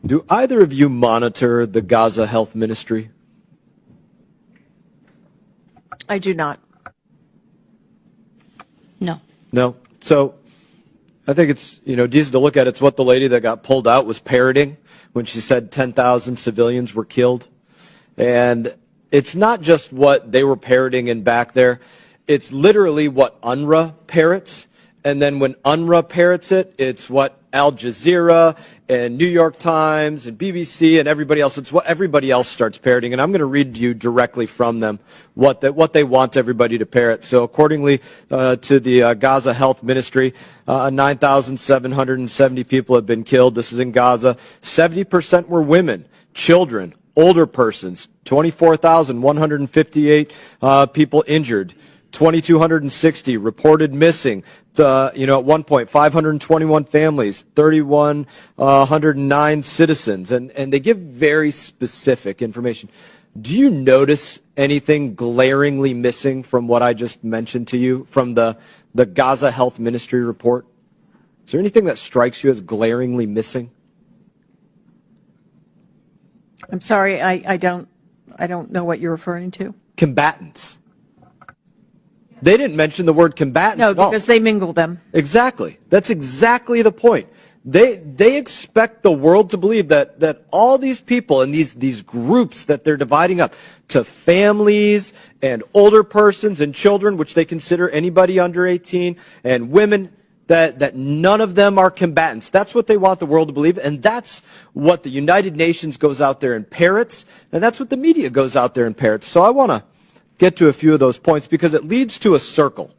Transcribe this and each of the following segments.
Do either of you monitor the Gaza Health Ministry? I do not. No. No? So I think it's, decent to look at. It's what the lady that got pulled out was parroting when she said 10,000 civilians were killed. And it's not just what they were parroting in back there. It's literally what UNRWA parrots. And then when UNRWA parrots it, it's what Al Jazeera and New York Times and BBC and everybody else, it's what everybody else starts parroting. And I'm going to read to you directly from them what they want everybody to parrot. So accordingly to the Gaza Health Ministry, 9,770 people have been killed. This is in Gaza. 70% were women, children, older persons. 24,158 people injured. 2,260 reported missing. At one point, 521 families, 3,109 citizens, and they give very specific information. Do you notice anything glaringly missing from what I just mentioned to you from the Gaza Health Ministry report? Is there anything that strikes you as glaringly missing? I'm sorry, I don't know what you're referring to. Combatants. They didn't mention the word combatants. No, because they mingle them. Exactly. That's exactly the point. They expect the world to believe that all these people and these groups that they're dividing up to families and older persons and children, which they consider anybody under 18, and women, that none of them are combatants. That's what they want the world to believe, and that's what the United Nations goes out there and parrots, and that's what the media goes out there and parrots. So I want to get to a few of those points because it leads to a circle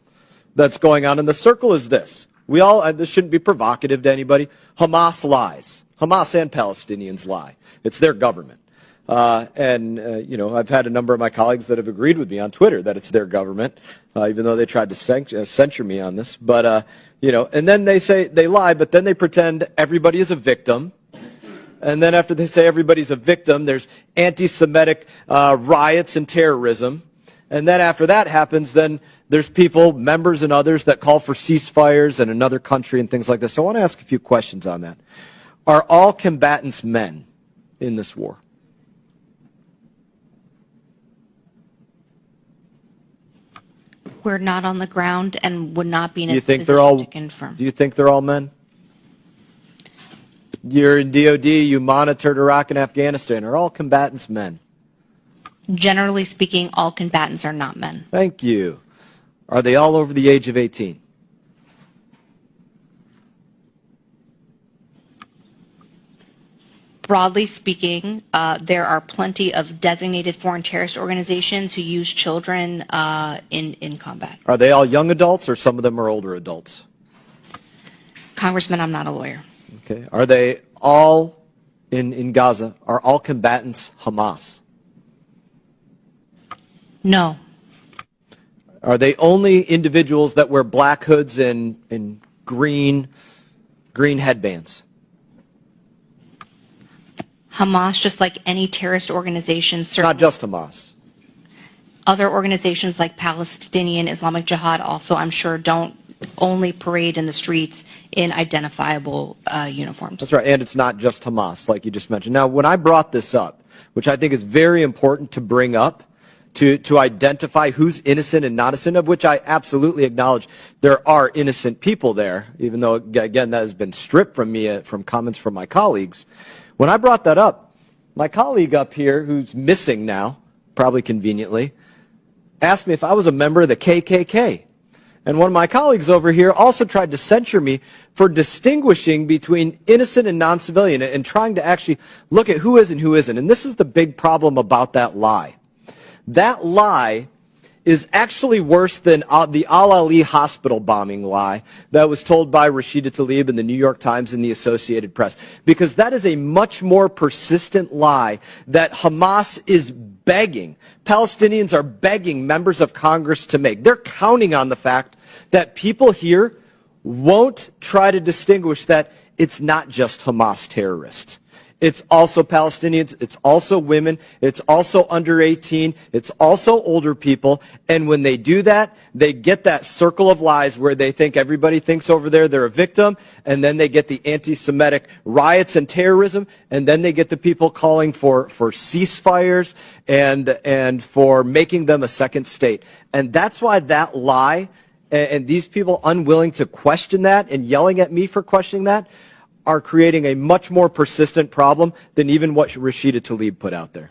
that's going on, and the circle is this. This shouldn't be provocative to anybody. Hamas lies. Hamas and Palestinians lie. It's their government. I've had a number of my colleagues that have agreed with me on Twitter that it's their government, even though they tried to censure me on this. But, and then they say they lie, but then they pretend everybody is a victim. And then after they say everybody's a victim, there's anti-Semitic riots and terrorism. And then after that happens, then there's people, members and others, that call for ceasefires in another country and things like this. So I want to ask a few questions on that. Are all combatants men in this war? We're not on the ground and would not be in a position to confirm. Do you think they're all men? You're in DOD, you monitored Iraq and Afghanistan. Are all combatants men? Generally speaking, all combatants are not men. Thank you. Are they all over the age of 18? Broadly speaking, there are plenty of designated foreign terrorist organizations who use children in combat. Are they all young adults or some of them are older adults? Congressman, I'm not a lawyer. Okay. Are they all in Gaza? Are all combatants Hamas? No. Are they only individuals that wear black hoods and green headbands? Hamas, just like any terrorist organization, Not just Hamas. Other organizations like Palestinian Islamic Jihad also, I'm sure, don't only parade in the streets in identifiable uniforms. That's right, and it's not just Hamas, like you just mentioned. Now, when I brought this up, which I think is very important to bring up, to identify who's innocent and not innocent, of which I absolutely acknowledge there are innocent people there, even though, again, that has been stripped from me from comments from my colleagues. When I brought that up, my colleague up here, who's missing now, probably conveniently, asked me if I was a member of the KKK. And one of my colleagues over here also tried to censure me for distinguishing between innocent and non-civilian and trying to actually look at who is and who isn't. And this is the big problem about that lie. That lie is actually worse than the Al-Ali hospital bombing lie that was told by Rashida Tlaib in the New York Times and the Associated Press. Because that is a much more persistent lie that Hamas is begging, Palestinians are begging members of Congress to make. They're counting on the fact that people here won't try to distinguish that it's not just Hamas terrorists. It's also Palestinians. It's also women. It's also under 18. It's also older people. And when they do that, they get that circle of lies where they think everybody thinks over there they're a victim. And then they get the anti-Semitic riots and terrorism. And then they get the people calling for ceasefires and for making them a second state. And that's why that lie and these people unwilling to question that and yelling at me for questioning that are creating a much more persistent problem than even what Rashida Tlaib put out there.